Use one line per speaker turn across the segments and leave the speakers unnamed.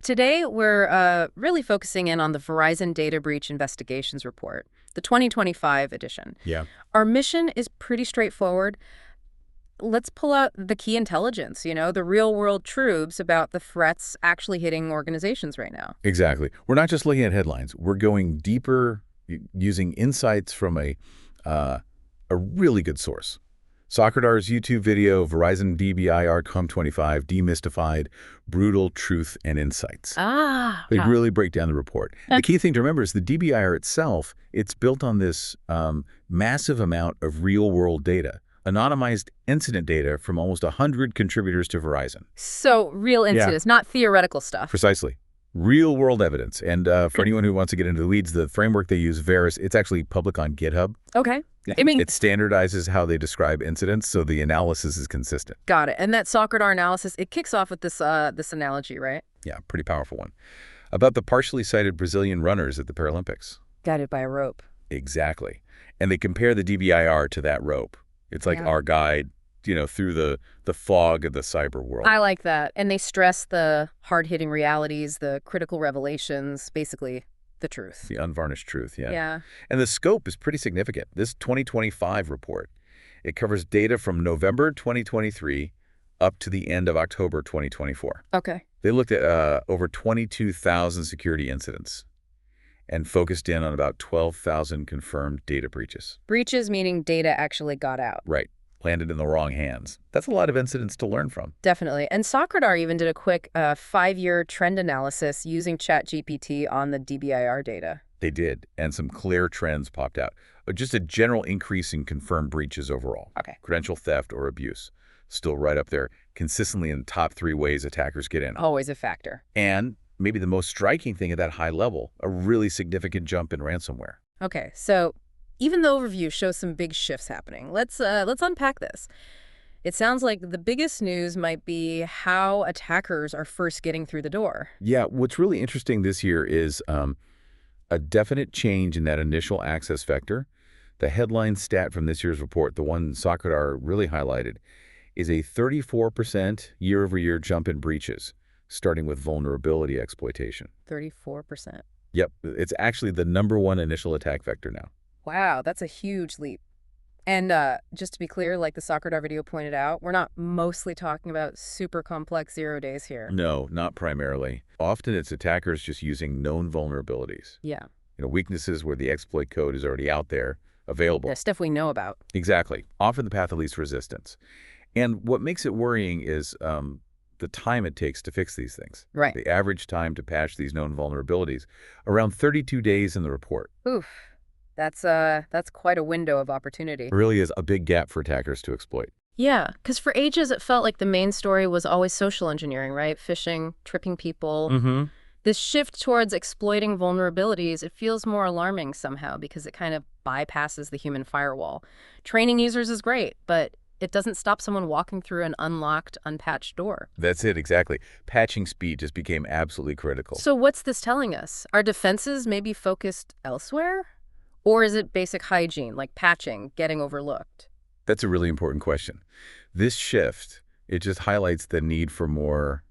Today, we're really focusing in on the Verizon Data Breach Investigations Report, the 2025 edition.
Yeah.
Our mission is pretty straightforward. Let's pull out the key intelligence, the real-world truths about the threats actually hitting organizations right now.
Exactly. We're not just looking at headlines. We're going deeper using insights from a really good source. SOCRadar's YouTube video, Verizon DBIR COM25, Demystified, Brutal Truth and Insights. They really break down the report. The key thing to remember is the DBIR itself, it's built on this massive amount of real-world data, anonymized incident data from almost 100 contributors to Verizon.
So real incidents, not theoretical stuff.
Precisely. Real-world evidence. And for anyone who wants to get into the weeds, the framework they use, Veris, it's actually public on GitHub.
Okay.
It standardizes how they describe incidents, so the analysis is consistent.
Got it. And that SOCRadar analysis, it kicks off with this analogy, right?
Yeah, pretty powerful one. About the partially sighted Brazilian runners at the Paralympics.
Guided by a rope.
Exactly. And they compare the DBIR to that rope. It's like our guide, through the fog of the cyber world.
I like that. And they stress the hard-hitting realities, the critical revelations, basically the truth.
The unvarnished truth, yeah.
Yeah.
And the scope is pretty significant. This 2025 report, it covers data from November 2023 up to the end of October 2024.
Okay.
They looked at over 22,000 security incidents and focused in on about 12,000 confirmed data breaches.
Breaches meaning data actually got out.
Right. Landed in the wrong hands. That's a lot of incidents to learn from.
Definitely. And SOCRadar even did a quick 5-year trend analysis using ChatGPT on the DBIR data.
They did, and some clear trends popped out. Just a general increase in confirmed breaches overall.
Okay.
Credential theft or abuse. Still right up there, consistently in the top 3 ways attackers get in.
Always a factor.
And maybe the most striking thing at that high level, a really significant jump in ransomware.
Okay, so even the overview shows some big shifts happening. Let's unpack this. It sounds like the biggest news might be how attackers are first getting through the door.
Yeah, what's really interesting this year is a definite change in that initial access vector. The headline stat from this year's report, the one SOCRadar really highlighted, is a 34% year-over-year jump in breaches, starting with vulnerability exploitation.
34%.
Yep, it's actually the #1 initial attack vector now.
Wow, that's a huge leap. And just to be clear, like the SOCRadar video pointed out, we're not mostly talking about super complex 0 days here.
No, not primarily. Often it's attackers just using known vulnerabilities.
Yeah.
Weaknesses where the exploit code is already out there, available.
Yeah, stuff we know about.
Exactly. Often the path of least resistance. And what makes it worrying is the time it takes to fix these things.
Right.
The average time to patch these known vulnerabilities, around 32 days in the report.
Oof. That's quite a window of opportunity.
It really is a big gap for attackers to exploit.
Yeah, because for ages it felt like the main story was always social engineering, right? Phishing, tripping people.
Mm-hmm.
This shift towards exploiting vulnerabilities, it feels more alarming somehow because it kind of bypasses the human firewall. Training users is great, but it doesn't stop someone walking through an unlocked, unpatched door.
That's it, exactly. Patching speed just became absolutely critical.
So what's this telling us? Are defenses maybe focused elsewhere? Or is it basic hygiene, like patching, getting overlooked?
That's a really important question. This shift, it just highlights the need for more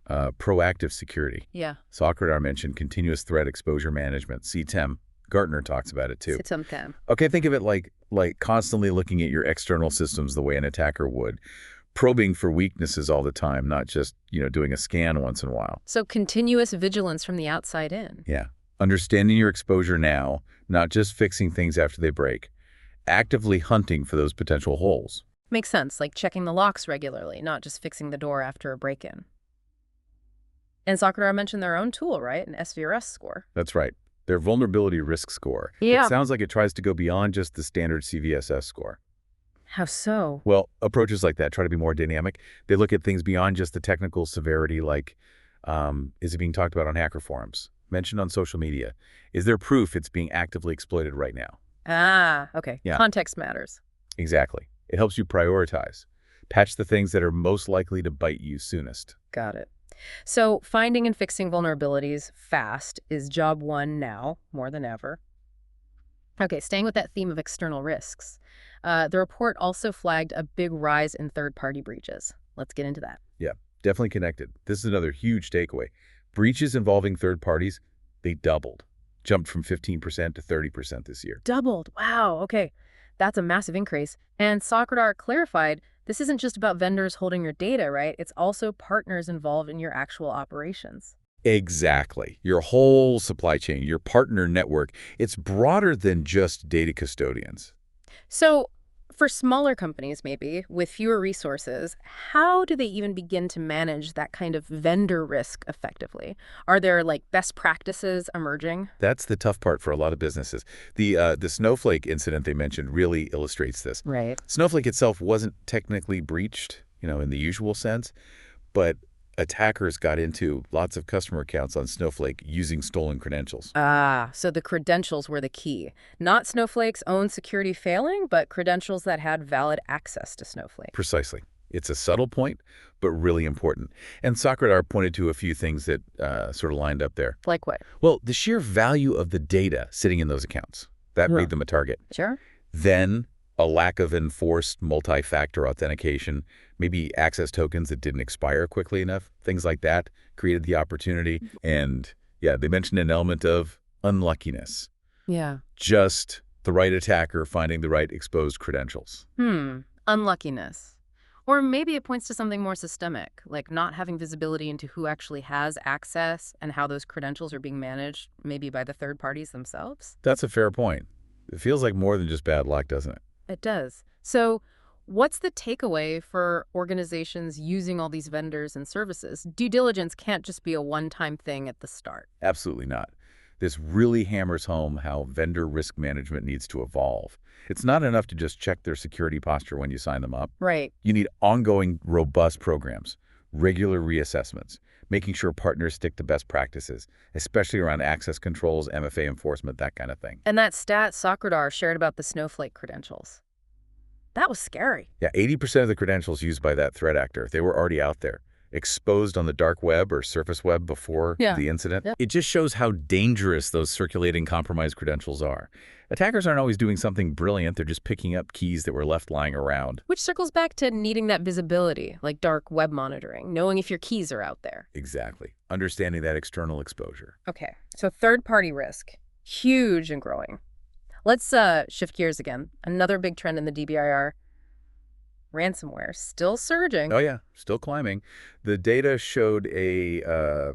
proactive security.
Yeah.
SOCRadar mentioned continuous threat exposure management, CTEM. Gartner talks about it too.
CTEM.
Okay, think of it like constantly looking at your external systems the way an attacker would, probing for weaknesses all the time, not just, doing a scan once in a while.
So continuous vigilance from the outside in.
Yeah. Understanding your exposure now, not just fixing things after they break. Actively hunting for those potential holes.
Makes sense, like checking the locks regularly, not just fixing the door after a break-in. And SOCRadar mentioned their own tool, right? An SVRS score.
That's right. Their vulnerability risk score.
Yeah.
It sounds like it tries to go beyond just the standard CVSS score.
How so?
Well, approaches like that try to be more dynamic. They look at things beyond just the technical severity, like is it being talked about on hacker forums? Mentioned on social media. Is there proof it's being actively exploited right now?
Ah, okay.
Yeah.
Context matters.
Exactly. It helps you prioritize. Patch the things that are most likely to bite you soonest.
Got it. So finding and fixing vulnerabilities fast is job 1 now, more than ever. Okay, staying with that theme of external risks. The report also flagged a big rise in third-party breaches. Let's get into that.
Yeah, definitely connected. This is another huge takeaway. Breaches involving third parties, they doubled, jumped from 15% to 30% this year.
Doubled. Wow. Okay. That's a massive increase. And SOCRadar clarified this isn't just about vendors holding your data, right? It's also partners involved in your actual operations.
Exactly. Your whole supply chain, your partner network, it's broader than just data custodians.
So for smaller companies, maybe, with fewer resources, how do they even begin to manage that kind of vendor risk effectively? Are there, like, best practices emerging?
That's the tough part for a lot of businesses. The Snowflake incident they mentioned really illustrates this.
Right.
Snowflake itself wasn't technically breached, in the usual sense, but attackers got into lots of customer accounts on Snowflake using stolen credentials.
Ah, so the credentials were the key. Not Snowflake's own security failing, but credentials that had valid access to Snowflake.
Precisely. It's a subtle point, but really important. And SOCRadar pointed to a few things that sort of lined up there.
Like what?
Well, the sheer value of the data sitting in those accounts, that made them a target.
Sure.
Then a lack of enforced multi-factor authentication, maybe access tokens that didn't expire quickly enough, things like that created the opportunity. And yeah, they mentioned an element of unluckiness.
Yeah.
Just the right attacker finding the right exposed credentials.
Unluckiness. Or maybe it points to something more systemic, like not having visibility into who actually has access and how those credentials are being managed, maybe by the third parties themselves.
That's a fair point. It feels like more than just bad luck, doesn't it?
It does. So what's the takeaway for organizations using all these vendors and services? Due diligence can't just be a one-time thing at the start.
Absolutely not. This really hammers home how vendor risk management needs to evolve. It's not enough to just check their security posture when you sign them up.
Right.
You need ongoing, robust programs, regular reassessments, making sure partners stick to best practices, especially around access controls, MFA enforcement, that kind of thing.
And that stat SOCRadar shared about the Snowflake credentials. That was scary.
Yeah, 80% of the credentials used by that threat actor, they were already out there, exposed on the dark web or surface web before the incident. It just shows how dangerous those circulating compromised credentials are. Attackers aren't always doing something brilliant. They're just picking up keys that were left lying around.
Which circles back to needing that visibility, like dark web monitoring, knowing if your keys are out there.
Exactly. Understanding that external exposure.
Okay, so third-party risk, huge and growing. Let's shift gears again. Another big trend in the DBIR, ransomware, still surging.
Oh, yeah, still climbing. The data showed a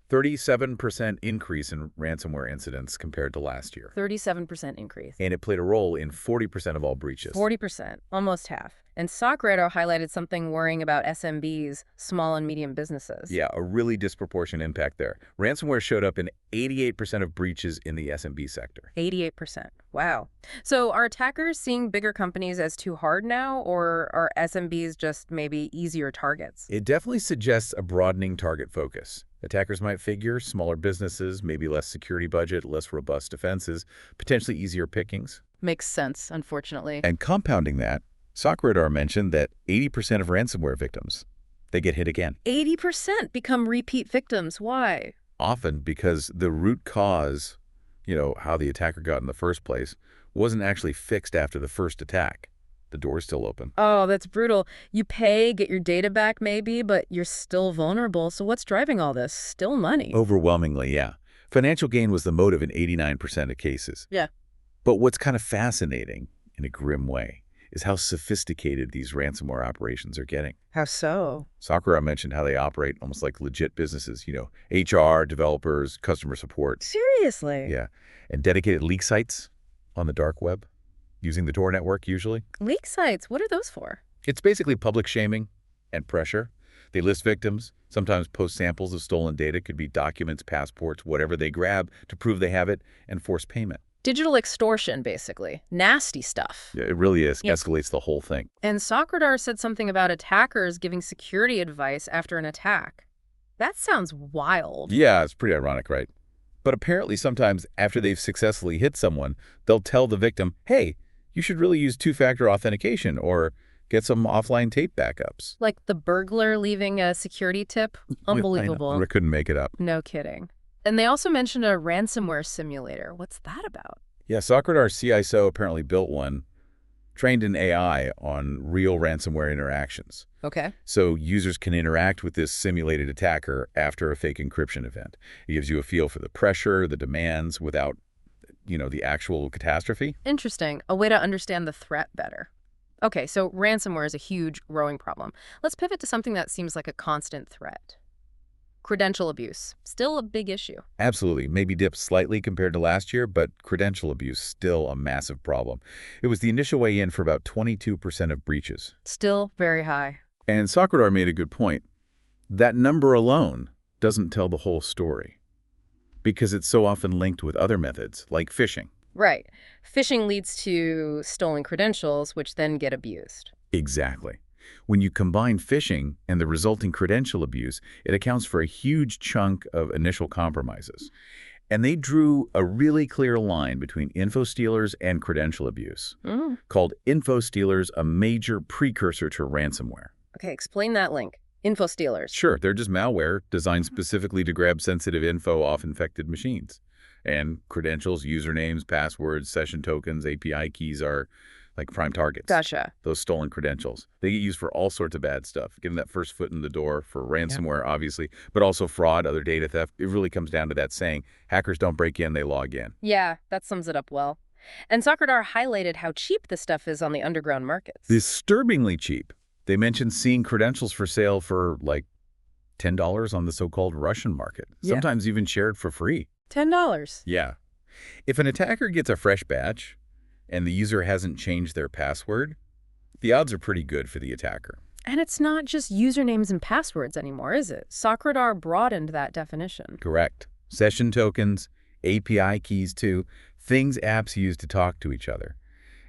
37% increase in ransomware incidents compared to last year.
37% increase.
And it played a role in 40% of all breaches.
40%, almost half. And SOCRadar highlighted something worrying about SMBs, small and medium businesses.
Yeah, a really disproportionate impact there. Ransomware showed up in 88% of breaches in the SMB sector.
88%. Wow. So are attackers seeing bigger companies as too hard now, or are SMBs just maybe easier targets?
It definitely suggests a broadening target focus. Attackers might figure smaller businesses, maybe less security budget, less robust defenses, potentially easier pickings.
Makes sense, unfortunately.
And compounding that, SOCRadar mentioned that 80% of ransomware victims, they get hit again.
80% become repeat victims. Why?
Often because the root cause, how the attacker got in the first place, wasn't actually fixed after the first attack. The door's still open.
Oh, that's brutal. You pay, get your data back maybe, but you're still vulnerable. So what's driving all this? Still money.
Overwhelmingly, yeah. Financial gain was the motive in 89% of cases.
Yeah.
But what's kind of fascinating, in a grim way, is how sophisticated these ransomware operations are getting.
How so?
SOCRadar mentioned how they operate almost like legit businesses, HR, developers, customer support.
Seriously?
Yeah. And dedicated leak sites on the dark web, using the Tor network usually.
Leak sites, what are those for?
It's basically public shaming and pressure. They list victims, sometimes post samples of stolen data, could be documents, passports, whatever they grab to prove they have it, and force payment.
Digital extortion, basically. Nasty stuff.
Yeah, it really is. Yeah. Escalates the whole thing.
And SOCRadar said something about attackers giving security advice after an attack. That sounds wild.
Yeah, it's pretty ironic, right? But apparently sometimes after they've successfully hit someone, they'll tell the victim, hey, you should really use two-factor authentication or get some offline tape backups.
Like the burglar leaving a security tip? Unbelievable.
I couldn't make it up.
No kidding. And they also mentioned a ransomware simulator. What's that about?
Yeah, SOCRadar CISO apparently built one. trained in AI on real ransomware interactions.
Okay.
So users can interact with this simulated attacker after a fake encryption event. It gives you a feel for the pressure, the demands, without, the actual catastrophe.
Interesting. A way to understand the threat better. Okay, so ransomware is a huge, growing problem. Let's pivot to something that seems like a constant threat. Credential abuse. Still a big issue.
Absolutely. Maybe dipped slightly compared to last year, but credential abuse still a massive problem. It was the initial way in for about 22% of breaches.
Still very high.
And SOCRadar made a good point. That number alone doesn't tell the whole story because it's so often linked with other methods, like phishing.
Right. Phishing leads to stolen credentials, which then get abused.
Exactly. When you combine phishing and the resulting credential abuse, it accounts for a huge chunk of initial compromises. And they drew a really clear line between info stealers and credential abuse, called info stealers a major precursor to ransomware.
Okay, explain that link. Info stealers.
Sure, they're just malware designed specifically to grab sensitive info off infected machines. And credentials, usernames, passwords, session tokens, API keys are like prime targets.
Gotcha.
Those stolen credentials. They get used for all sorts of bad stuff, getting that first foot in the door for ransomware, obviously, but also fraud, other data theft. It really comes down to that saying, hackers don't break in, they log in.
Yeah, that sums it up well. And SOCRadar highlighted how cheap this stuff is on the underground markets.
Disturbingly cheap. They mentioned seeing credentials for sale for like $10 on the so-called Russian market, sometimes even shared for free.
$10.
Yeah. If an attacker gets a fresh batch and the user hasn't changed their password, the odds are pretty good for the attacker.
And it's not just usernames and passwords anymore, is it? SOCRadar broadened that definition.
Correct. Session tokens, API keys too, things apps use to talk to each other.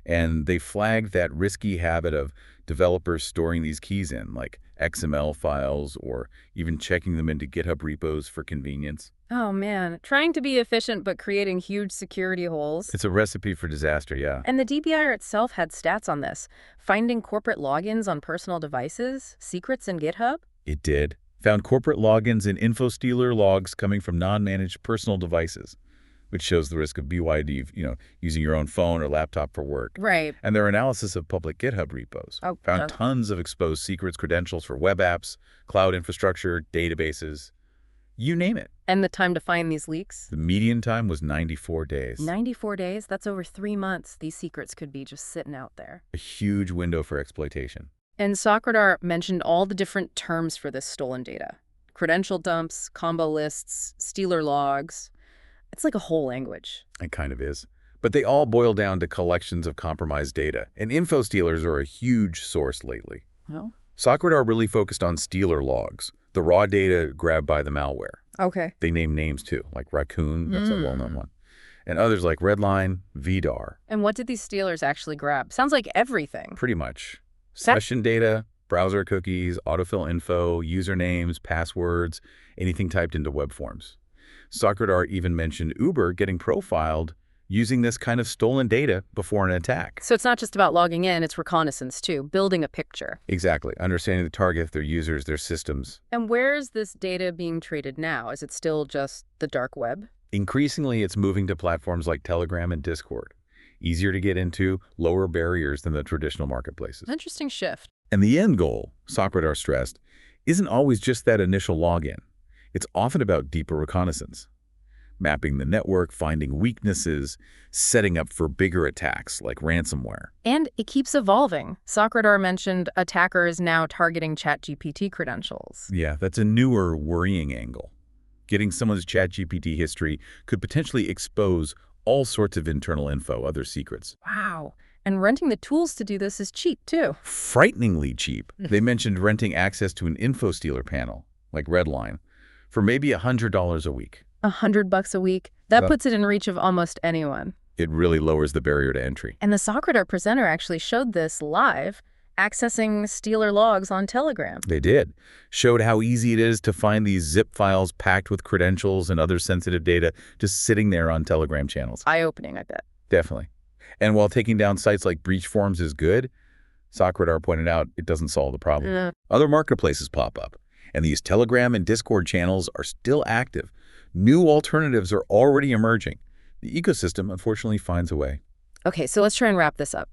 And they flagged that risky habit of developers storing these keys in, like XML files or even checking them into GitHub repos for convenience.
Oh, man. Trying to be efficient but creating huge security holes.
It's a recipe for disaster, yeah.
And the DBIR itself had stats on this. Finding corporate logins on personal devices, secrets in GitHub.
It did. Found corporate logins in InfoStealer logs coming from non-managed personal devices, which shows the risk of BYD, using your own phone or laptop for work.
Right.
And their analysis of public GitHub repos found tons of exposed secrets, credentials for web apps, cloud infrastructure, databases, you name it.
And the time to find these leaks?
The median time was 94 days.
94 days? That's over 3 months. These secrets could be just sitting out there.
A huge window for exploitation.
And SOCRadar mentioned all the different terms for this stolen data. Credential dumps, combo lists, stealer logs. It's like a whole language.
It kind of is. But they all boil down to collections of compromised data. And info stealers are a huge source lately.
Oh?
SOCRadar really focused on stealer logs, the raw data grabbed by the malware.
Okay.
They name names too, like Raccoon, that's a well-known one. And others like Redline, VDAR.
And what did these stealers actually grab? Sounds like everything.
Pretty much. Session data, browser cookies, autofill info, usernames, passwords, anything typed into web forms. SOCRadar even mentioned Uber getting profiled using this kind of stolen data before an attack.
So it's not just about logging in, it's reconnaissance too, building a picture.
Exactly. Understanding the target, their users, their systems.
And where is this data being traded now? Is it still just the dark web?
Increasingly, it's moving to platforms like Telegram and Discord. Easier to get into, lower barriers than the traditional marketplaces.
Interesting shift.
And the end goal, SOCRadar stressed, isn't always just that initial login. It's often about deeper reconnaissance. Mapping the network, finding weaknesses, setting up for bigger attacks like ransomware.
And it keeps evolving. SOCRadar mentioned attackers now targeting ChatGPT credentials.
Yeah, that's a newer, worrying angle. Getting someone's ChatGPT history could potentially expose all sorts of internal info, other secrets.
Wow. And renting the tools to do this is cheap, too.
Frighteningly cheap. They mentioned renting access to an info stealer panel, like Redline, for maybe $100 a week.
$100 a week? That puts it in reach of almost anyone.
It really lowers the barrier to entry.
And the SOCRadar presenter actually showed this live, accessing stealer logs on Telegram.
They did. Showed how easy it is to find these zip files packed with credentials and other sensitive data just sitting there on Telegram channels.
Eye-opening, I bet.
Definitely. And while taking down sites like breach forums is good, SOCRadar pointed out it doesn't solve the problem. Other marketplaces pop up, and these Telegram and Discord channels are still active. New alternatives are already emerging. The ecosystem, unfortunately, finds a way.
Okay, so let's try and wrap this up.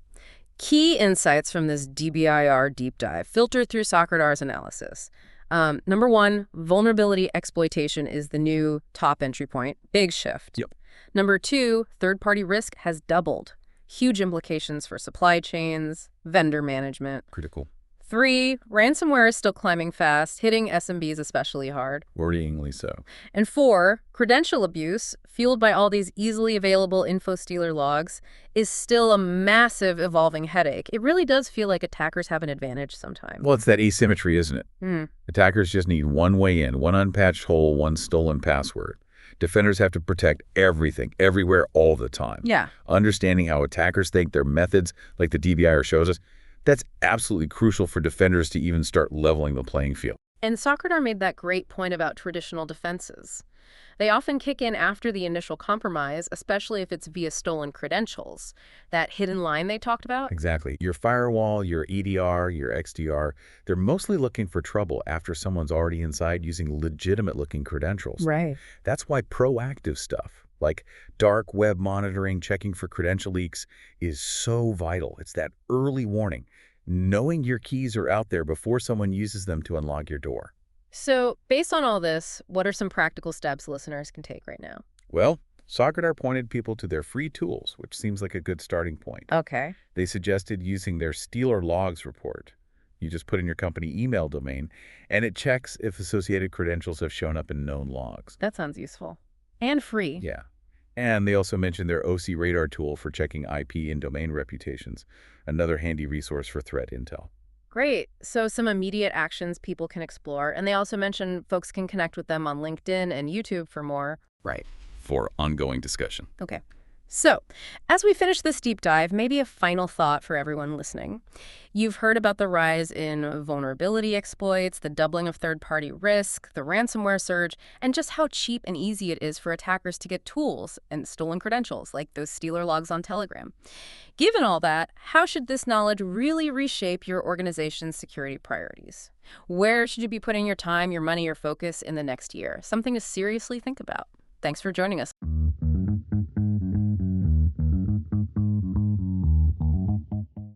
Key insights from this DBIR deep dive filtered through SOCRadar's analysis. Number one, vulnerability exploitation is the new top entry point. Big shift.
Yep.
Number two, third-party risk has doubled. Huge implications for supply chains, vendor management.
Critical.
Three, ransomware is still climbing fast, hitting SMBs especially hard.
Worryingly so.
And four, credential abuse, fueled by all these easily available info stealer logs, is still a massive evolving headache. It really does feel like attackers have an advantage sometimes.
Well, it's that asymmetry, isn't it? Attackers just need one way in, one unpatched hole, one stolen password. Defenders have to protect everything, everywhere, all the time.
Yeah.
Understanding how attackers think their methods, like the DBIR shows us, that's absolutely crucial for defenders to even start leveling the playing field.
And SOCRadar made that great point about traditional defenses. They often kick in after the initial compromise, especially if it's via stolen credentials. That hidden line they talked about?
Exactly. Your firewall, your EDR, your XDR, they're mostly looking for trouble after someone's already inside using legitimate-looking credentials.
Right.
That's why proactive stuff, like dark web monitoring, checking for credential leaks, is so vital. It's that early warning, knowing your keys are out there before someone uses them to unlock your door.
So, based on all this, what are some practical steps listeners can take right now?
Well, SOCRadar pointed people to their free tools, which seems like a good starting point.
Okay.
They suggested using their Stealer Logs report. You just put in your company email domain, and it checks if associated credentials have shown up in known logs.
That sounds useful. And free.
Yeah. And they also mentioned their SOCRadar tool for checking IP and domain reputations, another handy resource for threat intel.
Great. So some immediate actions people can explore. And they also mentioned folks can connect with them on LinkedIn and YouTube for more.
Right. For ongoing discussion.
Okay. So, as we finish this deep dive, maybe a final thought for everyone listening. You've heard about the rise in vulnerability exploits, the doubling of third-party risk, the ransomware surge, and just how cheap and easy it is for attackers to get tools and stolen credentials, like those stealer logs on Telegram. Given all that, how should this knowledge really reshape your organization's security priorities? Where should you be putting your time, your money, your focus in the next year? Something to seriously think about. Thanks for joining us.